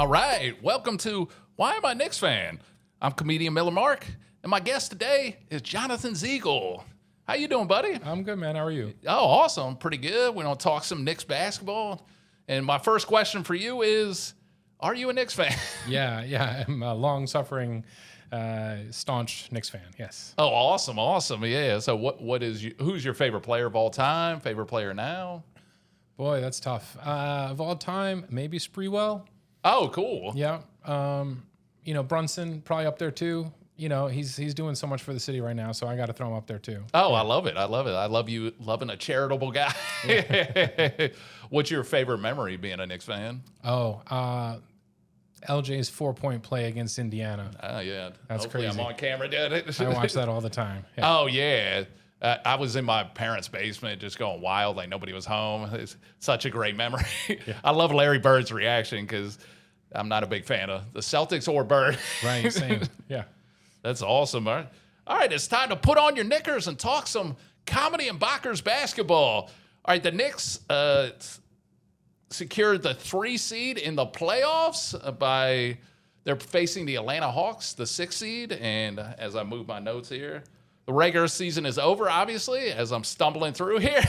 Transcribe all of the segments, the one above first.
All right, welcome to Why Am I a Knicks Fan? I'm comedian Miller Mark, and my guest today is Jonathan Ziegel. How you doing, buddy? I'm good, man. How are you? Oh, awesome. Pretty good. We're going to talk some Knicks basketball. And my first question for you is, are you a Knicks fan? Yeah. I'm a long-suffering, staunch Knicks fan, yes. Oh, awesome. Yeah. So who's your favorite player of all time? Favorite player now? Boy, that's tough. Of all time, maybe Spreewell. Oh, cool. Yeah. Brunson, probably up there too. He's doing so much for the city right now, so I got to throw him up there too. Oh, I love it. I love you loving a charitable guy. Yeah. What's your favorite memory being a Knicks fan? LJ's 4-point play against Indiana. Oh, yeah. That's Hopefully crazy. I'm on camera doing it. I watch that all the time. Yeah. Oh, yeah. I was in my parents' basement just going wild like nobody was home. It's such a great memory. Yeah. I love Larry Bird's reaction because I'm not a big fan of the Celtics or Bird. Right, same. Yeah. That's awesome. All right, it's time to put on your knickers and talk some comedy and Bockers basketball. All right, the Knicks secured the 3 seed in the playoffs they're facing the Atlanta Hawks, the 6 seed. And as I move my notes here, the regular season is over, obviously, as I'm stumbling through here.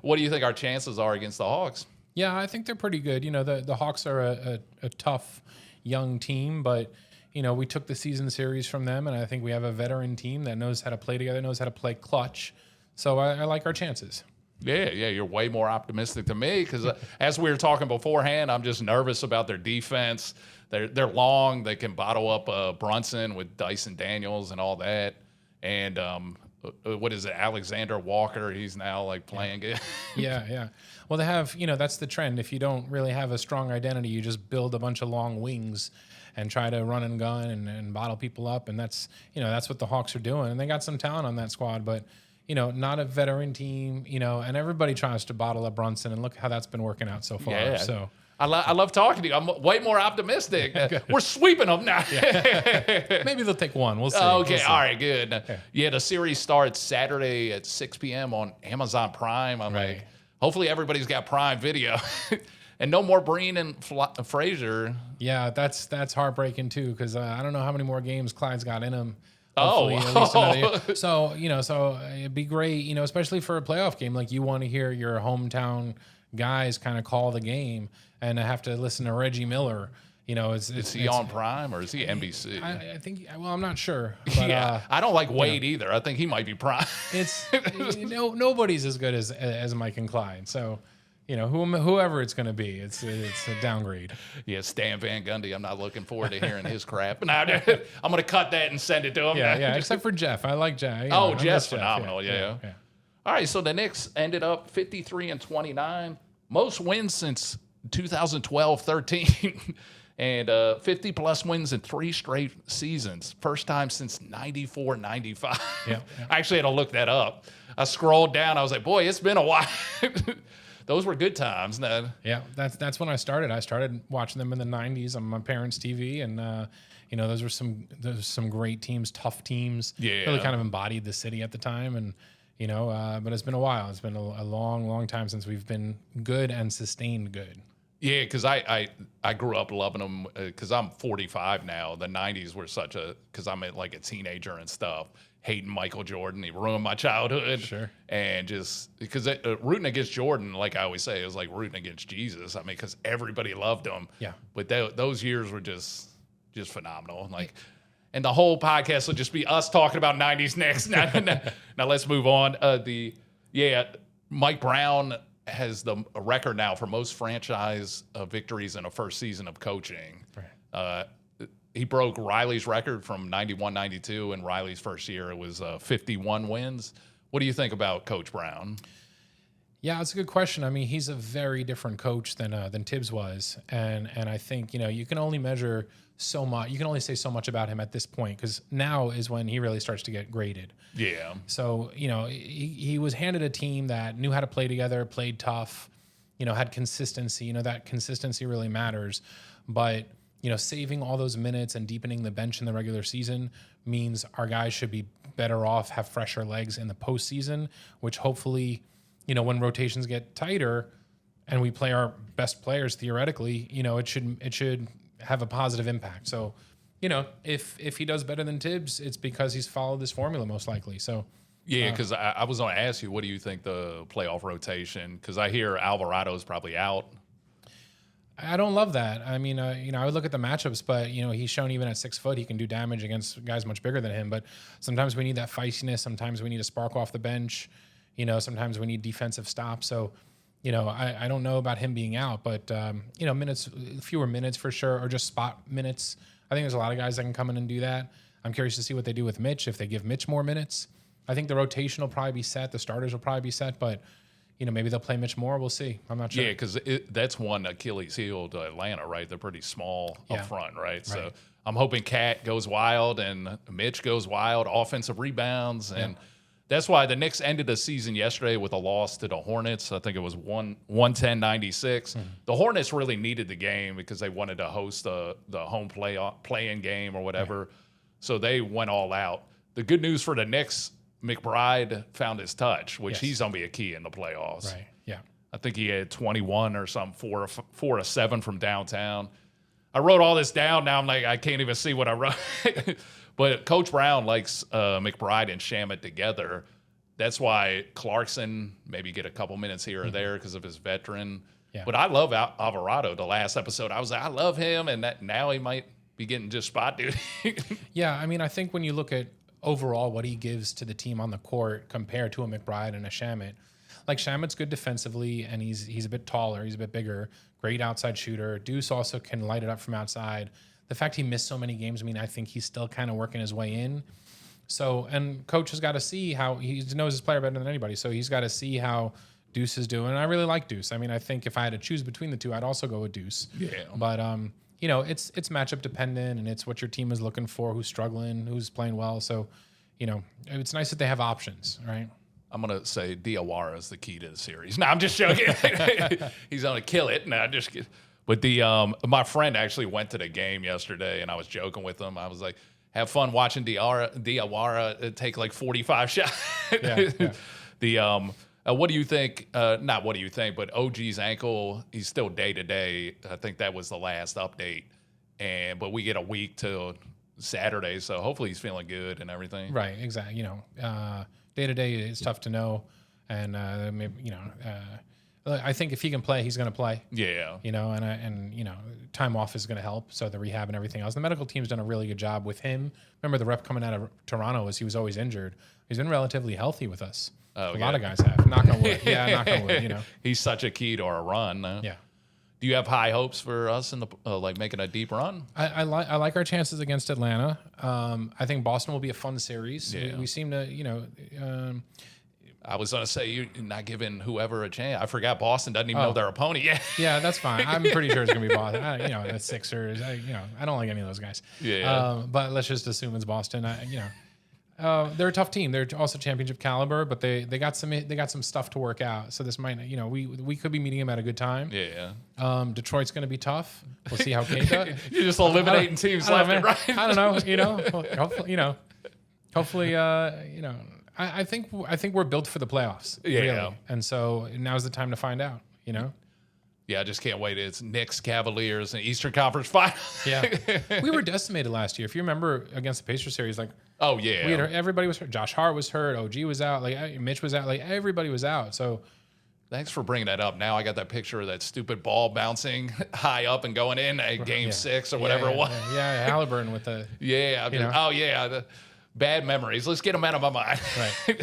What do you think our chances are against the Hawks? Yeah, I think they're pretty good. The Hawks are a tough young team, but we took the season series from them, and I think we have a veteran team that knows how to play together, knows how to play clutch. So I like our chances. Yeah, you're way more optimistic than me because as we were talking beforehand, I'm just nervous about their defense. They're long. They can bottle up Brunson with Dyson Daniels and all that. And what is it, Alexander Walker? He's now like playing good. Yeah. Well, they have, that's the trend. If you don't really have a strong identity, you just build a bunch of long wings and try to run and gun and bottle people up. And that's what the Hawks are doing. And they got some talent on that squad, but not a veteran team, and everybody tries to bottle up Brunson, and look how that's been working out so far. Yeah. So I love talking to you. I'm way more optimistic. We're sweeping them now. Yeah. Maybe they'll take one. We'll see. Okay. We'll see. All right. Good. Yeah. The series starts Saturday at 6 p.m. on Amazon Prime. I'm like, hopefully everybody's got Prime Video. And no more Breen and Frazier. Yeah, that's heartbreaking too, because I don't know how many more games Clyde's got in him. So it'd be great, especially for a playoff game. Like, you want to hear your hometown guys kind of call the game, and I have to listen to Reggie Miller. Is he on Prime or is he NBC? I think. Well, I'm not sure. But, I don't like Wade either. I think he might be Prime. Nobody's as good as Mike and Clyde. So. Whoever it's going to be, it's a downgrade. Yeah, Stan Van Gundy. I'm not looking forward to hearing his crap. I'm going to cut that and send it to him. Yeah. Except for Jeff. I like Jeff. Jeff's phenomenal. Yeah. All right, so the Knicks ended up 53-29, most wins since 2012-13, and 50-plus wins in 3 straight seasons. First time since 94-95. Yeah. I actually had to look that up. I scrolled down. I was like, boy, it's been a while. Those were good times, Ned. Yeah, that's when I started. I started watching them in the 90s on my parents' TV, and those were some great teams, tough teams. Yeah, really kind of embodied the city at the time, and but it's been a while. It's been a long, long time since we've been good and sustained good. Yeah, because I grew up loving them because I'm 45 now. The 90s were because I'm like a teenager and stuff. Hating Michael Jordan. He ruined my childhood. Sure. And just because rooting against Jordan, like I always say, it was like rooting against Jesus. I mean, because everybody loved him. Yeah. But those years were just phenomenal. Like, and the whole podcast will just be us talking about 90s Knicks. Now let's move on. Mike Brown has the record now for most franchise victories in a first season of coaching. Right. He broke Riley's record from 91-92. In Riley's first year, it was 51 wins. What do you think about Coach Brown? Yeah, it's a good question. I mean, he's a very different coach than Tibbs was, and I think you can only measure so much. You can only say so much about him at this point, because now is when he really starts to get graded. Yeah. So he was handed a team that knew how to play together, played tough, had consistency. That consistency really matters, but. Saving all those minutes and deepening the bench in the regular season means our guys should be better off, have fresher legs in the postseason, which hopefully, when rotations get tighter, and we play our best players theoretically, it should have a positive impact. So, if he does better than Tibbs, it's because he's followed this formula most likely. So. Yeah, because I was going to ask you, what do you think the playoff rotation? Because I hear Alvarado's probably out. I don't love that. I mean, I would look at the matchups, but he's shown even at 6 foot he can do damage against guys much bigger than him. But sometimes we need that feistiness. Sometimes we need a spark off the bench. Sometimes we need defensive stops. So, I don't know about him being out, but fewer minutes for sure, or just spot minutes. I think there's a lot of guys that can come in and do that. I'm curious to see what they do with Mitch if they give Mitch more minutes. I think the rotation will probably be set. The starters will probably be set, but maybe they'll play Mitch more. We'll see. I'm not sure. Yeah, because that's one Achilles heel to Atlanta, right? They're pretty small up front, right? So I'm hoping Cat goes wild and Mitch goes wild, offensive rebounds. And that's why the Knicks ended the season yesterday with a loss to the Hornets. I think it was 110-96. The Hornets really needed the game because they wanted to host the home play-in game or whatever. So they went all out. The good news for the Knicks, McBride found his touch, which he's going to be a key in the playoffs. Right, yeah. I think he had 21 or something, 4 of 7 from downtown. I wrote all this down. Now I'm like, I can't even see what I wrote. But Coach Brown likes McBride and Shamet together. That's why Clarkson maybe get a couple minutes here or there because of his veteran. Yeah. But I love Alvarado. The last episode, I was like, I love him, and now he might be getting just spot duty. Yeah, I mean, I think when you look at overall what he gives to the team on the court compared to a McBride and a Shamet. Like Shamet's good defensively, and he's a bit taller, he's a bit bigger, great outside shooter. Deuce also can light it up from outside. The fact he missed so many games, I think he's still kind of working his way in. So, and coach has got to see how he knows his player better than anybody. So he's got to see how Deuce is doing. And I really like Deuce. I mean, I think if I had to choose between the two, I'd also go with Deuce. Yeah. But it's matchup dependent, and it's what your team is looking for, who's struggling, who's playing well. So, it's nice that they have options, right? I'm going to say Diawara is the key to the series. No, I'm just joking. He's going to kill it. No, just kidding. But my friend actually went to the game yesterday, and I was joking with him. I was like, have fun watching Diawara take like 45 shots. What do you think? Not what do you think, but OG's ankle, he's still day-to-day. I think that was the last update. But we get a week till Saturday, so hopefully he's feeling good and everything. Right, exactly. Day-to-day is tough to know. And, I think if he can play, he's going to play. Yeah. And time off is going to help. So the rehab and everything else. The medical team's done a really good job with him. Remember, the rep coming out of Toronto was he was always injured. He's been relatively healthy with us. A lot of guys have. Knock on wood. Yeah, knock on wood. He's such a key to our run. Yeah. Do you have high hopes for us in the making a deep run? I like our chances against Atlanta. I think Boston will be a fun series. Yeah. We seem to, I was going to say you're not giving whoever a chance. I forgot Boston doesn't even know their opponent yet. Yeah, that's fine. I'm pretty sure it's going to be Boston. The Sixers. I don't like any of those guys. Yeah. But let's just assume it's Boston. They're a tough team. They're also championship caliber, but they got some stuff to work out. So this might, we could be meeting them at a good time. Yeah. Detroit's going to be tough. We'll see how Kate does. You're just eliminating teams left and right. I don't know. Hopefully, I think we're built for the playoffs. Yeah. Really. And so now's the time to find out. Yeah, I just can't wait. It's Knicks, Cavaliers, and Eastern Conference Final. Yeah, we were decimated last year. If you remember against the Pacers series, oh yeah, everybody was hurt. Josh Hart was hurt. OG was out. Mitch was out. Everybody was out. So thanks for bringing that up. Now I got that picture of that stupid ball bouncing high up and going in at Game 6 or whatever it was. Yeah, Halliburton with the oh yeah, the bad memories. Let's get them out of my mind. Right.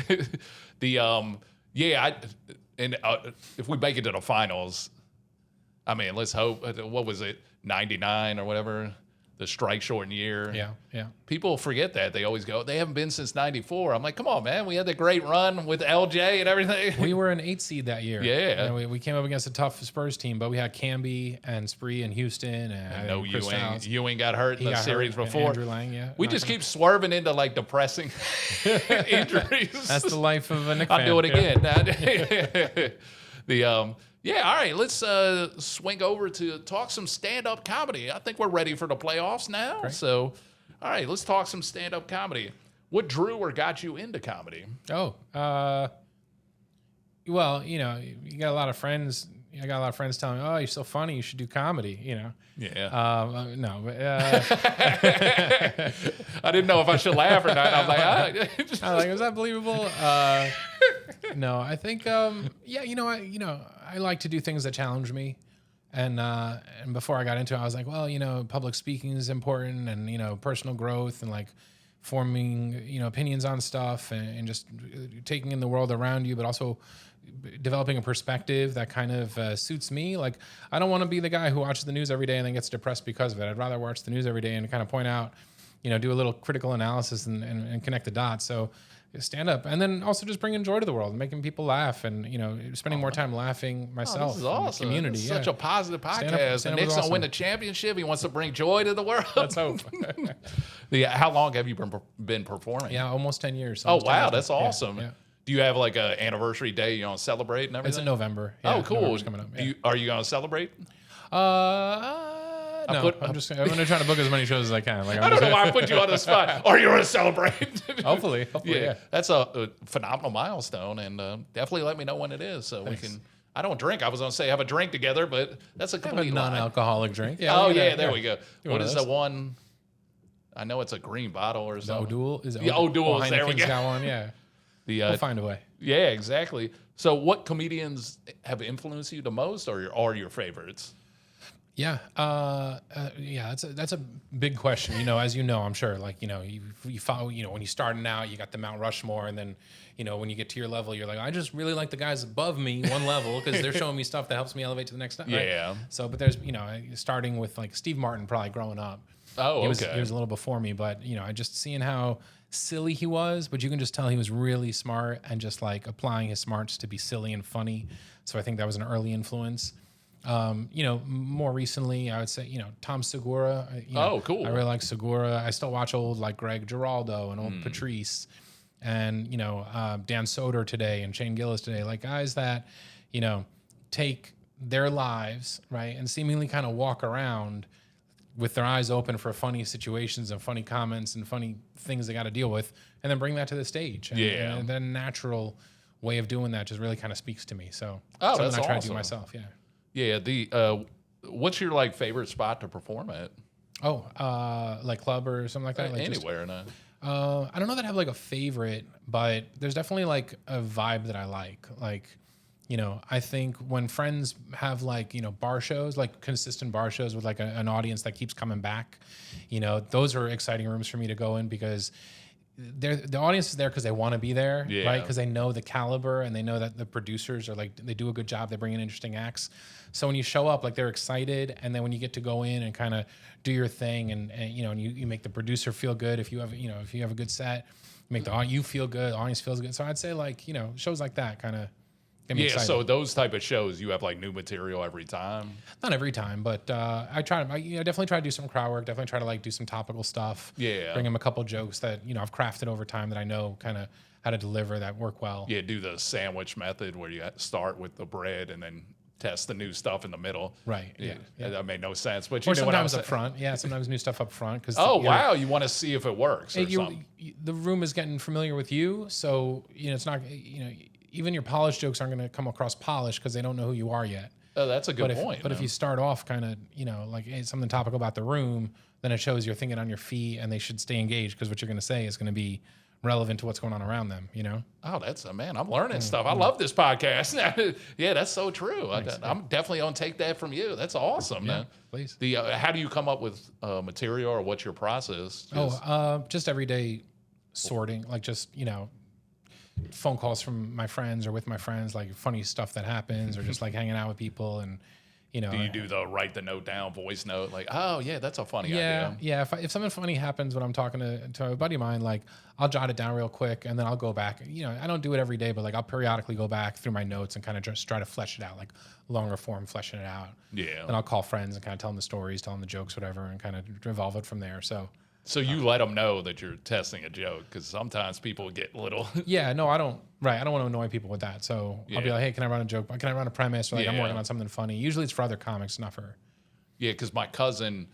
If we make it to the finals. I mean, let's hope. What was it, 99 or whatever? The strike-shortened year. Yeah. People forget that. They always go, they haven't been since 94. I'm like, come on, man. We had the great run with LJ and everything. We were an 8 seed that year. Yeah. We came up against a tough Spurs team, but we had Camby and Spree and Houston. And no, Ewing got hurt in the series before. Andrew Lang, we just keep swerving into, depressing injuries. That's the life of a Knicks fan. I'll do it again. All right, let's swing over to talk some stand-up comedy. I think we're ready for the playoffs now. Great. So, all right, let's talk some stand-up comedy. What drew or got you into comedy? Well, you got a lot of friends, I got a lot of friends telling me, "Oh, you're so funny. You should do comedy." You know. Yeah. No, but I didn't know if I should laugh or not. I'm like, I was that believable? No, I think, yeah, I like to do things that challenge me. And before I got into it, I was like, well, public speaking is important, and, personal growth, and like forming, opinions on stuff, and just taking in the world around you, but also developing a perspective that kind of suits me. Like, I don't want to be the guy who watches the news every day and then gets depressed because of it. I'd rather watch the news every day and kind of point out, do a little critical analysis and connect the dots. So stand up, and then also just bringing joy to the world and making people laugh, and spending more time laughing myself. This is awesome. Community, This is such a positive podcast. The Knicks don't win the championship. He wants to bring joy to the world. Let's hope. How long have you been performing? Yeah, almost 10 years. Oh wow, that's awesome. Yeah. Do you have like an anniversary day you want to celebrate and everything? It's in November. Oh, cool. November's coming up. Yeah. Are you going to celebrate? No, I'm going to try to book as many shows as I can. Like, I don't know why I put you on the spot. Are you going to celebrate? Hopefully, yeah. That's a phenomenal milestone, and definitely let me know when it is so we can. I don't drink. I was going to say have a drink together, but that's a complete non-alcoholic drink. Yeah, oh yeah, there we go. What is the one? I know it's a green bottle or something. O'Doul is it? Yeah, O'Doul. There we go. Got one. Yeah. We'll find a way. Yeah, exactly. So, what comedians have influenced you the most, or are your favorites? Yeah, that's a big question. As I'm sure, like you follow. When you're starting out, you got the Mount Rushmore, and then when you get to your level, you're like, I just really like the guys above me one level because they're showing me stuff that helps me elevate to the next step. Right? Yeah. So, but there's starting with like Steve Martin, probably growing up. Oh, he okay. was a little before me, but I just seeing how silly he was, but you can just tell he was really smart and just like applying his smarts to be silly and funny. So I think that was an early influence. More recently, I would say, Tom Segura. Oh, cool. I really like Segura. I still watch old like Greg Giraldo and old Patrice, and Dan Soder today and Shane Gillis today, like guys that take their lives, right, and seemingly kind of walk around with their eyes open for funny situations and funny comments and funny things they got to deal with, and then bring that to the stage. And the natural way of doing that just really kind of speaks to me. So something that's I try awesome. to do myself. Yeah. Yeah. What's your like favorite spot to perform at? Like club or something like that. Like anywhere. I don't know that I have like a favorite, but there's definitely like a vibe that I like. Like, I think when friends have like, bar shows, like consistent bar shows with like an audience that keeps coming back, those are exciting rooms for me to go in because the audience is there because they want to be there, right? Because they know the caliber and they know that the producers are like, they do a good job. They bring in interesting acts. So when you show up, like they're excited. And then when you get to go in and kind of do your thing and you make the producer feel good. If you have a good set, you make you feel good, the audience feels good. So I'd say like, shows like that kind of, so those type of shows, you have like new material every time? Not every time, but I definitely try to do some crowd work. Definitely try to like do some topical stuff. Yeah. Bring them a couple jokes that I've crafted over time that I know kind of how to deliver that work well. Yeah, do the sandwich method where you start with the bread and then test the new stuff in the middle. Right. Yeah. That made no sense. But or sometimes up front. Yeah, sometimes new stuff up front. Because wow, you want to see if it works or something. The room is getting familiar with you, so it's not even your polished jokes aren't going to come across polished because they don't know who you are yet. Oh, that's a good point. But if you start off kind of, like something topical about the room, then it shows you're thinking on your feet and they should stay engaged because what you're going to say is going to be relevant to what's going on around them, Oh, I'm learning stuff. I love this podcast. Yeah, that's so true. I'm definitely going to take that from you. That's awesome, man. Please. How do you come up with material or what's your process? Just everyday sorting, like just, phone calls from my friends or with my friends, like funny stuff that happens or just like hanging out with people. And, do you do the write the note down voice note? Like, oh yeah, that's a funny idea. Yeah. If something funny happens when I'm talking to a buddy of mine, like I'll jot it down real quick and then I'll go back. I don't do it every day, but like I'll periodically go back through my notes and kind of just try to flesh it out, like longer form, fleshing it out. Yeah. And I'll call friends and kind of tell them the stories, tell them the jokes, whatever, and kind of revolve it from there. So you let them know that you're testing a joke because sometimes people get little. Yeah, no, I don't. Right, I don't want to annoy people with that. So I'll be like, hey, can I run a joke? Can I run a premise? Or like I'm working on something funny. Usually it's for other comics, not for her. Yeah, because my cousin,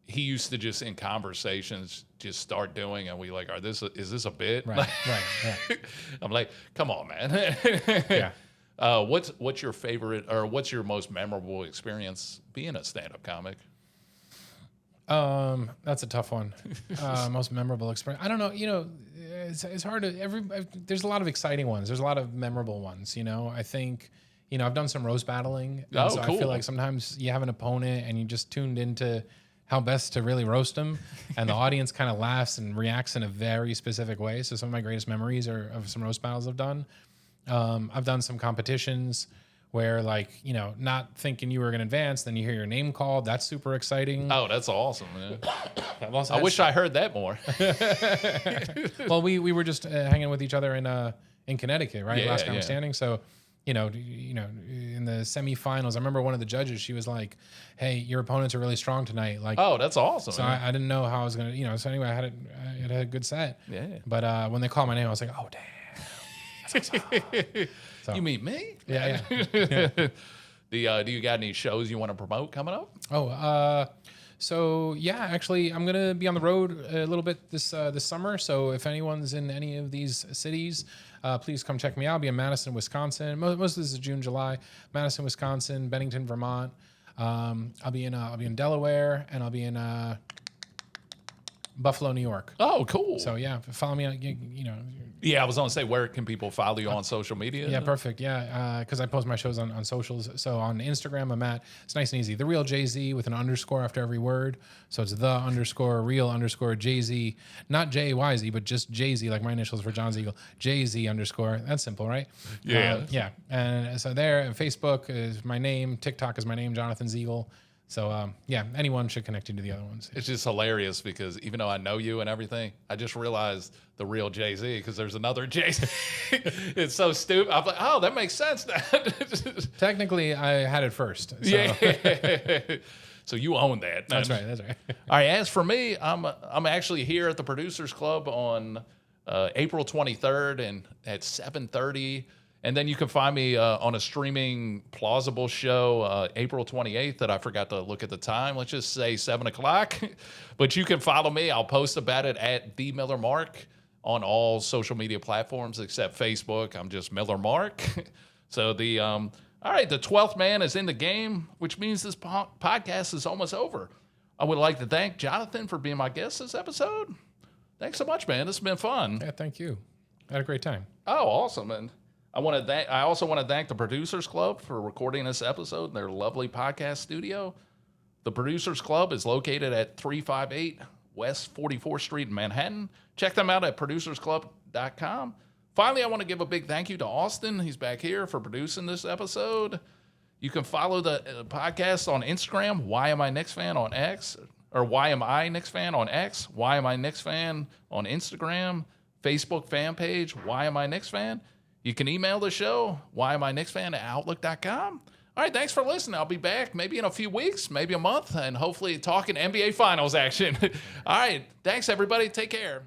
he used to just in conversations just start doing, and we like, is this a bit? Right. I'm like, come on, man. Yeah. What's your favorite, or what's your most memorable experience being a stand-up comic? That's a tough one. Most memorable experience. I don't know. It's hard to. There's a lot of exciting ones. There's a lot of memorable ones. I think. I've done some roast battling. Oh, so cool. I feel like sometimes you have an opponent and you just tuned into how best to really roast them, and the audience kind of laughs and reacts in a very specific way. So some of my greatest memories are of some roast battles I've done. I've done some competitions where, not thinking you were going to advance, then you hear your name called. That's super exciting. Oh, that's awesome, man. I wish I heard that more. Well, we were just hanging with each other in Connecticut, right? Yeah, Last time standing. So, in the semifinals, I remember one of the judges, she was like, "Hey, your opponents are really strong tonight." Oh, that's awesome. So I didn't know how I was going to, so anyway, I had a good set. Yeah. But when they called my name, I was like, "Oh, damn. That's awesome." So, You mean me? Yeah. Do you got any shows you want to promote coming up? So yeah, actually, I'm gonna be on the road a little bit this summer. So if anyone's in any of these cities, please come check me out. I'll be in Madison, Wisconsin. Most of this is June, July. Madison, Wisconsin, Bennington, Vermont. I'll be in Delaware, and I'll be in Buffalo, New York. Oh, cool. So yeah, follow me. Yeah, I was going to say, where can people follow you on social media? Yeah, perfect. Yeah, because I post my shows on socials. So on Instagram, I'm at, it's nice and easy, The Real Jay-Z with an underscore after every word. So it's _real_ Jay-Z, not J-Y-Z, but just Jay-Z, like my initials for John Ziegel, Jay-Z _. That's simple, right? Yeah. Yeah. And so there, Facebook is my name. TikTok is my name, Jonathan Ziegel. So, yeah, anyone should connect you to the other ones. It's just hilarious because even though I know you and everything, I just realized The Real Jay-Z because there's another Jay-Z. It's so stupid. I'm like, oh, that makes sense. Technically, I had it first. So. Yeah. So you own that. That's right. All right. As for me, I'm actually here at the Producers Club on April 23rd and at 7:30. And then you can find me on a streaming plausible show April 28th that I forgot to look at the time. Let's just say 7 o'clock. But you can follow me. I'll post about it at The Miller Mark on all social media platforms except Facebook. I'm just Miller Mark. So all right, the 12th man is in the game, which means this podcast is almost over. I would like to thank Jonathan for being my guest this episode. Thanks so much, man. This has been fun. Yeah, thank you. I had a great time. Oh, awesome. And I also want to thank the Producers Club for recording this episode in their lovely podcast studio. The Producers Club is located at 358 West 44th Street in Manhattan. Check them out at producersclub.com. Finally, I want to give a big thank you to Austin. He's back here for producing this episode. You can follow the podcast on Instagram, Why Am I Knicks Fan on X, or Why Am I Knicks Fan on X, Why Am I Knicks Fan on Instagram, Facebook fan page, Why Am I Knicks Fan. You can email the show, whyamiknicksfan@outlook.com. All right, thanks for listening. I'll be back maybe in a few weeks, maybe a month, and hopefully talking NBA Finals action. All right, thanks, everybody. Take care.